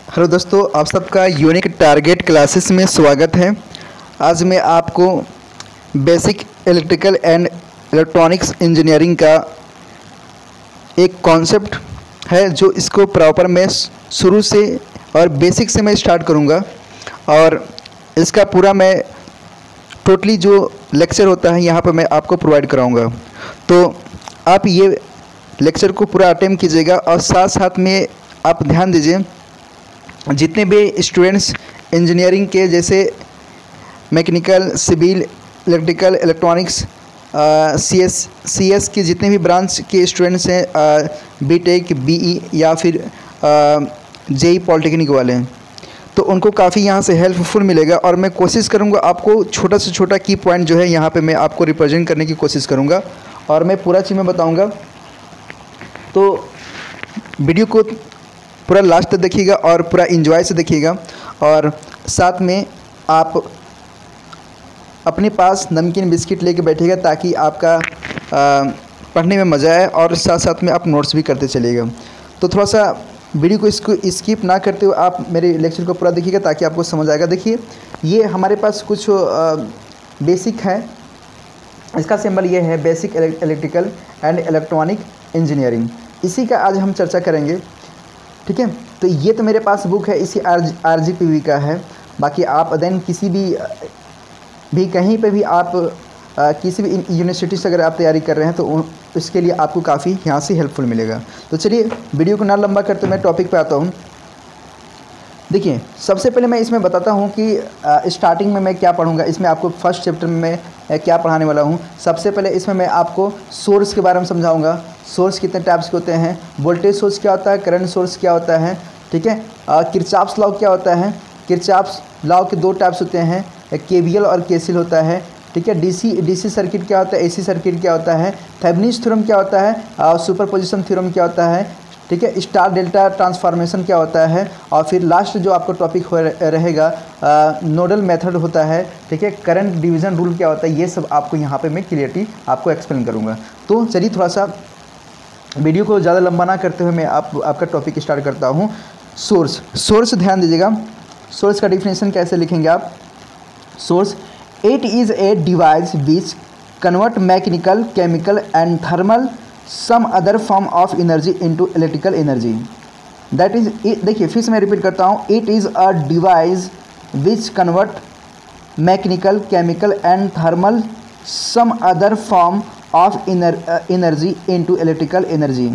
Hello दोस्तों, आप सबका यूनिक टारगेट क्लासेस में स्वागत है। आज मैं आपको basic electrical and electronics engineering का एक कॉन्सेप्ट है जो इसको प्रॉपर मैं शुरू से और बेसिक से मैं स्टार्ट करूंगा और इसका पूरा मैं टोटली जो लेक्चर होता है यहाँ पर मैं आपको प्रोवाइड कराऊंगा। तो आप ये लेक्चर को पूरा अटेम्प्ट कीजिएगा और साथ साथ में आप ध्यान दीजिए, जितने भी स्टूडेंट्स इंजीनियरिंग के जैसे mechanical, civil, electrical, electronics, CS के जितने भी ब्रांच के स्टूडेंट्स हैं, बीटेक, बीई या फिर जेई पॉलिटेक्निक वाले हैं, तो उनको काफ़ी यहाँ से हेल्पफुल मिलेगा। और मैं कोशिश करूँगा आपको छोटा से छोटा की पॉइंट जो है यहाँ पे मैं आपको रिप्रेजेंट करने की कोशिश करूँगा और मैं पूरा चीज़ में बताऊँगा। तो वीडियो को पूरा लास्ट तक देखिएगा और पूरा एंजॉय से देखिएगा और साथ में आप अपने पास नमकीन बिस्किट लेके बैठिएगा ताकि आपका पढ़ने में मज़ा आए और साथ साथ में आप नोट्स भी करते चलिएगा। तो थोड़ा सा वीडियो को इसको स्किप ना करते हुए आप मेरे लेक्चर को पूरा देखिएगा ताकि आपको समझ आएगा। देखिए, ये हमारे पास कुछ बेसिक है। इसका सिंबल ये है basic electrical and electronic engineering. इसी का आज हम चर्चा करेंगे, ठीक है। तो ये तो मेरे पास बुक है, इसी RGPV का है। बाकी आप देन किसी भी कहीं पे भी आप किसी भी यूनिवर्सिटी से अगर आप तैयारी कर रहे हैं तो इसके लिए आपको काफ़ी यहाँ से हेल्पफुल मिलेगा। तो चलिए वीडियो को ना लंबा करते मैं टॉपिक पे आता हूँ। देखिए, सबसे पहले मैं इसमें बताता हूँ कि स्टार्टिंग में मैं क्या पढ़ूँगा। इसमें आपको फर्स्ट चैप्टर में मैं क्या पढ़ाने वाला हूँ। सबसे पहले इसमें मैं आपको सोर्स के बारे में समझाऊँगा। सोर्स कितने टाइप्स के होते हैं, वोल्टेज सोर्स क्या होता है, करंट सोर्स क्या होता है, ठीक है। किरचॉफ्स लॉ क्या होता है। किरचॉफ्स लॉ के दो टाइप्स होते हैं, KVL और KCL होता है, ठीक है। DC सर्किट क्या होता है, AC सर्किट क्या होता है, थेवेनिन थ्योरम क्या होता है, सुपरपोजिशन थ्योरम क्या होता है, ठीक है। स्टार डेल्टा ट्रांसफॉर्मेशन क्या होता है और फिर लास्ट जो आपको टॉपिक रहेगा नोडल मेथड होता है, ठीक है। करंट डिवीज़न रूल क्या होता है, ये सब आपको यहाँ पे मैं क्लियरली आपको एक्सप्लेन करूँगा। तो चलिए थोड़ा सा वीडियो को ज़्यादा लंबा ना करते हुए मैं आपका टॉपिक स्टार्ट करता हूँ। सोर्स ध्यान दीजिएगा। सोर्स का डिफिनेशन कैसे लिखेंगे आप। Source, it is a device which convert mechanical, chemical and thermal some other form of energy into electrical energy. That is, देखिए फिर से मैं रिपीट करता हूँ, it is a device which convert mechanical, chemical and thermal some other form of energy into electrical energy.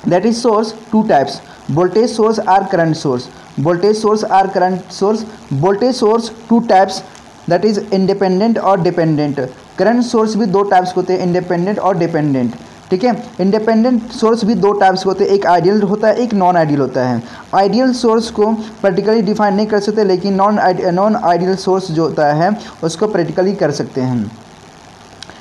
That is source, two types, voltage source or current source. Voltage source or current source. Voltage source two types, that is independent और dependent. current source भी दो types होते हैं, independent और dependent, ठीक है। Independent source भी दो टाइप्स होते हैं, एक आइडियल होता है, एक नॉन आइडियल होता है। आइडियल सोर्स को प्रैक्टिकली डिफाइन नहीं कर सकते, लेकिन नॉन आइडियल सोर्स जो होता है उसको प्रैक्टिकली कर सकते हैं।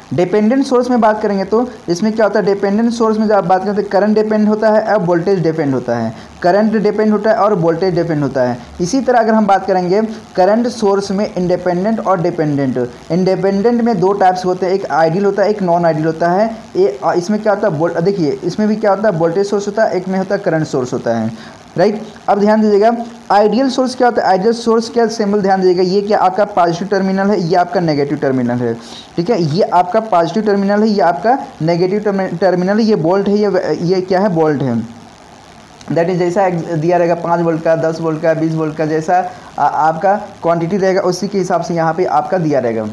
डिपेंडेंट सोर्स में बात करेंगे तो इसमें क्या होता है, डिपेंडेंट सोर्स में जब आप बात करते हैं करंट डिपेंड होता है और वोल्टेज डिपेंड होता है। करंट डिपेंड होता है और वोल्टेज डिपेंड होता है। इसी तरह अगर हम बात करेंगे करंट सोर्स में इंडिपेंडेंट और डिपेंडेंट। इंडिपेंडेंट में दो टाइप्स होते हैं, एक आइडियल होता है, एक नॉन आइडियल होता है। इसमें क्या होता है, देखिए इसमें भी क्या होता है, वोल्टेज सोर्स होता है, एक में होता है करंट सोर्स होता है, राइट। अब ध्यान दीजिएगा, आइडियल सोर्स क्या होता है। आइडियल सोर्स क्या सिंबल ध्यान दीजिएगा, ये क्या आपका पॉजिटिव टर्मिनल है, ये आपका नेगेटिव टर्मिनल है, ठीक है। ये आपका पॉजिटिव टर्मिनल है, ये आपका नेगेटिव टर्मिनल है, ये वोल्ट है, ये क्या है, वोल्ट है। दैट इज जैसा दिया रहेगा 5 वोल्ट का, 10 वोल्ट का, 20 वोल्ट का, जैसा आपका क्वांटिटी रहेगा उसी के हिसाब से यहाँ पे आपका दिया रहेगा।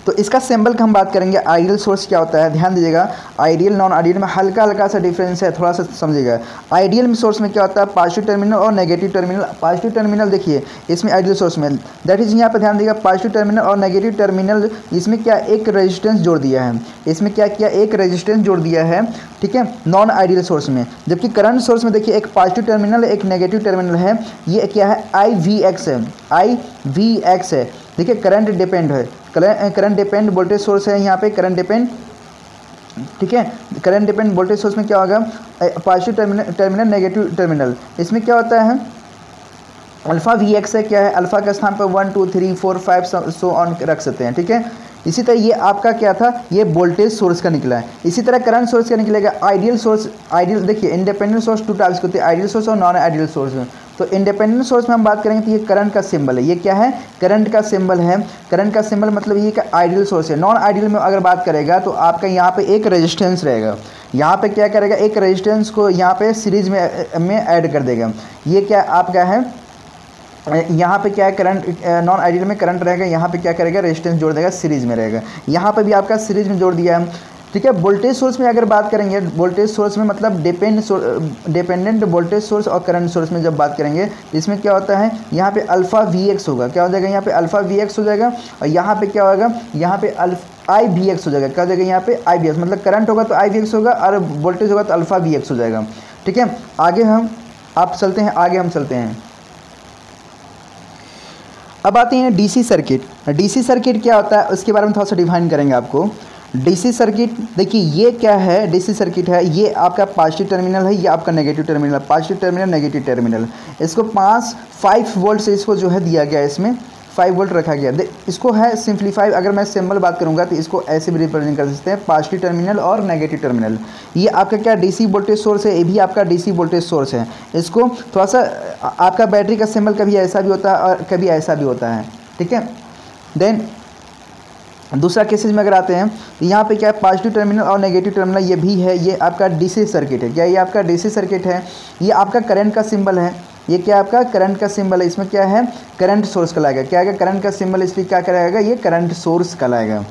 तो इसका सिंबल का हम बात करेंगे। आइडियल सोर्स क्या होता है, ध्यान दीजिएगा। आइडियल नॉन आइडियल में हल्का हल्का सा डिफरेंस है, थोड़ा सा समझिएगा। आइडियल सोर्स में क्या होता है, पॉजिटिव टर्मिनल और नेगेटिव टर्मिनल। पॉजिटिव टर्मिनल देखिए इसमें आइडियल सोर्स में, दैट इज यहाँ पे ध्यान दीजिएगा, पॉजिटिव टर्मिनल और नेगेटिव टर्मिनल, इसमें क्या एक रेजिस्टेंस जोड़ दिया है, इसमें क्या किया, एक रेजिस्टेंस जोड़ दिया है, ठीक है, नॉन आइडियल सोर्स में। जबकि करंट सोर्स में देखिए एक पॉजिटिव टर्मिनल, एक नेगेटिव टर्मिनल है, ये क्या है, IVX है, IVX है, देखिए करंट डिपेंड है, करंट डिपेंड वोल्टेज सोर्स है यहाँ पे, करंट डिपेंड, ठीक है। करंट डिपेंड वोल्टेज सोर्स में क्या होगा, पॉजिटिव टर्मिनल नेगेटिव टर्मिनल। इसमें क्या होता है, अल्फा VX है, क्या है, अल्फा के स्थान पर 1 2 3 4 5 सो ऑन रख सकते हैं, ठीक है। इसी तरह ये आपका क्या था, ये वोल्टेज सोर्स का निकला है। इसी तरह करंट सोर्स का निकलेगा आइडियल सोर्स। आइडियल देखिए इंडिपेंडेंट सोर्स टू टाइप्स के होते हैं, आइडियल सोर्स और नॉन आइडियल सोर्स। तो इंडिपेंडेंट सोर्स में हम बात करेंगे तो ये करंट का सिंबल है, ये क्या है, करंट का सिंबल है। करंट का सिंबल मतलब ये का आइडियल सोर्स है। नॉन आइडियल में अगर बात करेगा तो आपका यहाँ पे एक रेजिस्टेंस रहेगा, यहाँ पे क्या करेगा, एक रेजिस्टेंस को यहाँ पे सीरीज में ऐड कर देगा। ये क्या आपका है, यहाँ पे क्या है, करंट नॉन आइडियल में करंट रहेगा, यहाँ पे क्या करेगा, रेजिस्टेंस जोड़ देगा, सीरीज में रहेगा। यहाँ पे भी आपका सीरीज में जोड़ दिया है, ठीक है। वोल्टेज सोर्स में अगर बात करेंगे, वोल्टेज सोर्स में मतलब डिपेंडेंट वोल्टेज सोर्स और करंट सोर्स में जब बात करेंगे इसमें क्या होता है, यहाँ पे अल्फा वी एक्स होगा, क्या हो जाएगा, यहाँ पे अल्फा वी एक्स हो जाएगा। और यहाँ पे क्या होगा, यहाँ पे आई वी एक्स हो जाएगा, क्या हो जाएगा, यहाँ पे आई वी एक्स, मतलब करंट होगा तो आई वी एक्स होगा और वोल्टेज होगा तो अल्फा वी एक्स हो जाएगा, ठीक है। आगे हम आप चलते हैं, आगे हम चलते हैं। अब आते हैं डीसी सर्किट। डीसी सर्किट क्या होता है उसके बारे में थोड़ा सा डिफाइन करेंगे आपको। डीसी सर्किट देखिए ये क्या है, डीसी सर्किट है, ये आपका पॉजिटिव टर्मिनल है, ये आपका negative terminal, positive terminal negative terminal. इसको 5 वोल्ट से इसको जो है दिया गया, इसमें 5 वोल्ट रखा गया। इसको है सिंप्लीफाई, अगर मैं सिंबल बात करूंगा तो इसको ऐसे भी रिप्रेजेंट कर सकते हैं, पॉजिटिव टर्मिनल और नेगेटिव टर्मिनल। ये आपका क्या डीसी वोल्टेज सोर्स है, ये भी आपका डीसी वोल्टेज सोर्स है। इसको थोड़ा सा आपका बैटरी का सिंबल कभी ऐसा भी होता है और कभी ऐसा भी होता है, ठीक है। देन दूसरा केसेज में अगर आते हैं तो यहाँ पे क्या है, पॉजिटिव टर्मिनल और नेगेटिव टर्मिनल ये भी है, ये आपका डीसी सर्किट है। क्या ये आपका डीसी सर्किट है, ये आपका करंट का सिंबल है, ये क्या आपका करंट का सिंबल है, इसमें क्या है, करंट सोर्स कहलाएगा। क्या है, करंट का सिंबल, इसलिए क्या कहलाएगा, ये करंट सोर्स कहलाएगा।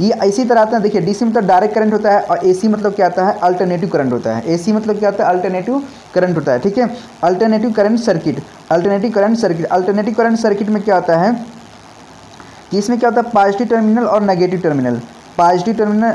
ये इसी तरह आता है, देखिए डीसी मतलब डायरेक्ट करंट होता है और एसी मतलब क्या आता है, अल्टरनेटिव करंट होता है। एसी मतलब क्या होता है, अल्टरनेटिव करंट होता है, ठीक है। Alternative current circuit, alternative current circuit, alternative current circuit में क्या होता है कि इसमें क्या होता है, पॉजिटिव टर्मिनल और नेगेटिव टर्मिनल, पॉजिटिव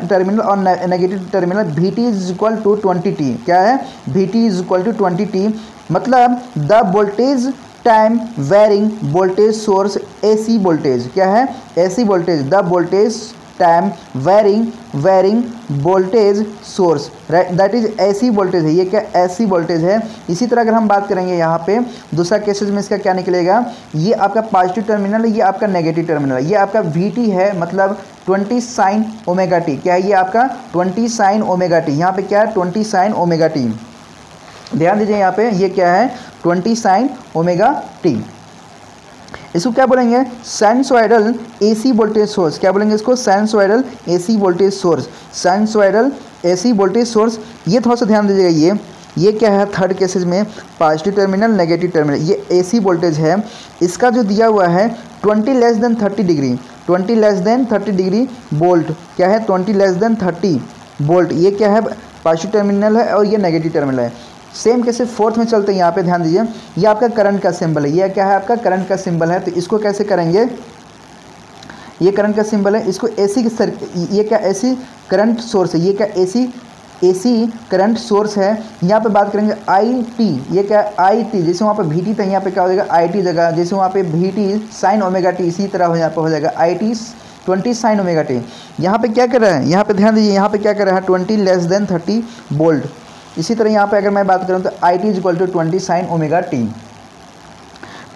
टर्मिनल और negative terminal, Vt is equal to 20t। क्या है, Vt is equal to 20t, मतलब the voltage time varying voltage source AC voltage. क्या है, AC voltage, the voltage time varying voltage source, right, that is AC voltage है। ये क्या AC voltage है। इसी तरह अगर हम बात करेंगे यहाँ पे दूसरा केसेज में इसका क्या निकलेगा, ये आपका पॉजिटिव टर्मिनल है, ये आपका नेगेटिव टर्मिनल है। ये आपका Vt है, मतलब 20 साइन ओमेगा टी। क्या है, ये आपका 20 साइन ओमेगा टी। यहाँ पे क्या है, 20 साइन ओमेगा टी, ध्यान दीजिए यहाँ पे ये क्या है, 20 साइन ओमेगा टी। इसको क्या बोलेंगे, साइनसॉइडल AC वोल्टेज सोर्स। क्या बोलेंगे इसको, sinusoidal AC voltage source, sinusoidal AC voltage source. ये थोड़ा सा ध्यान दीजिएगा, ये क्या है, थर्ड केसेज में पॉजिटिव टर्मिनल नेगेटिव टर्मिनल, ये AC वोल्टेज है। इसका जो दिया हुआ है 20 less than 30 degree, 20 less than 30 degree volt. क्या है, 20 लेस देन 30 वोल्ट। ये क्या है, पॉजिटिव टर्मिनल है और ये नेगेटिव टर्मिनल है। सेम कैसे फोर्थ में चलते हैं, यहाँ पे ध्यान दीजिए, ये आपका करंट का सिंबल है। ये क्या है, आपका करंट का सिंबल है। तो इसको कैसे करेंगे, ये करंट का सिंबल है, इसको AC ये क्या AC करंट सोर्स है, ये क्या AC करंट सोर्स है। यहाँ पे बात करेंगे IT, ये क्या IT, जैसे वहाँ पे Vt था यहाँ पे क्या हो जाएगा IT जगह, जैसे वहाँ पे Vt साइन ओमेगा टी, इसी तरह यहाँ पे हो जाएगा IT 20 साइन ओमेगा टी। यहाँ पे क्या कर रहा है, यहाँ पे ध्यान दीजिए, यहाँ पे क्या कर रहा है, 20 लेस देन 30 वोल्ट। इसी तरह यहाँ पे अगर मैं बात करूँ तो IT is equal to 20 sine omega t.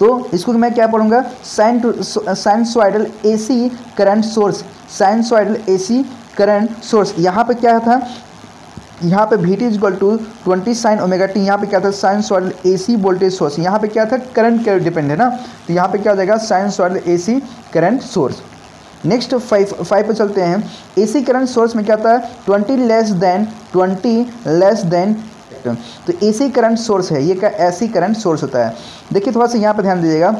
तो इसको मैं क्या पढ़ूंगा, sinusoidal AC current source, sinusoidal AC current source. यहाँ पे क्या था, यहाँ पे Vt is equal to 20 sine omega t. यहाँ पे क्या था, साइनसॉइडल AC वोल्टेज सोर्स। यहाँ पे क्या था, करंट के डिपेंड है ना, तो यहाँ पे क्या हो जाएगा, sinusoidal AC current source. Next 5 पे चलते हैं। AC करंट सोर्स में क्या था, 20 लेस देन, तो AC करंट सोर्स है, ये क्या AC करंट सोर्स होता है। देखिए थोड़ा सा यहाँ पे ध्यान दीजिएगा,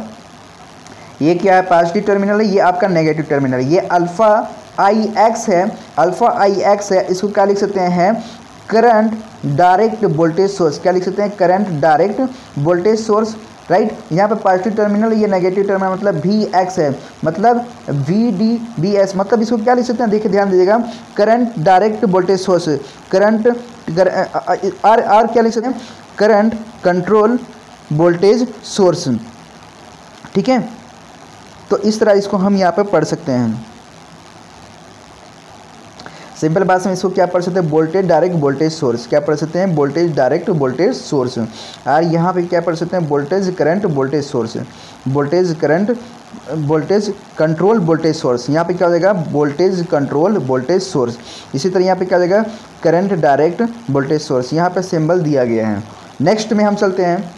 ये क्या है, पॉजिटिव टर्मिनल है, ये आपका नेगेटिव टर्मिनल है। ये अल्फा IX है, अल्फा IX है। इसको क्या लिख सकते हैं, करंट डायरेक्ट वोल्टेज सोर्स। क्या लिख सकते हैं, current direct voltage source, right. यहाँ पे पॉजिटिव टर्मिनल, ये नेगेटिव टर्मिनल, मतलब VX है, मतलब VDVS, मतलब इसको क्या लिख सकते हैं, देखिए ध्यान दीजिएगा, current direct voltage source, current are क्या लिख सकते हैं, करंट कंट्रोल वोल्टेज सोर्स, ठीक है। तो इस तरह इसको हम यहाँ पे पढ़ सकते हैं। सिंपल भाषा में इसको क्या पढ़ सकते हैं, वोल्टेज डायरेक्ट वोल्टेज सोर्स। क्या पढ़ सकते हैं, वोल्टेज डायरेक्ट वोल्टेज सोर्स। और यहाँ पे क्या पढ़ सकते हैं, voltage current voltage source, voltage current voltage control voltage source, यहाँ पे क्या हो जाएगा वोल्टेज कंट्रोल वोल्टेज सोर्स। इसी तरह यहाँ पे क्या हो जाएगा करंट डायरेक्ट वोल्टेज सोर्स, यहाँ पे सिंबल दिया गया है। नेक्स्ट में हम चलते हैं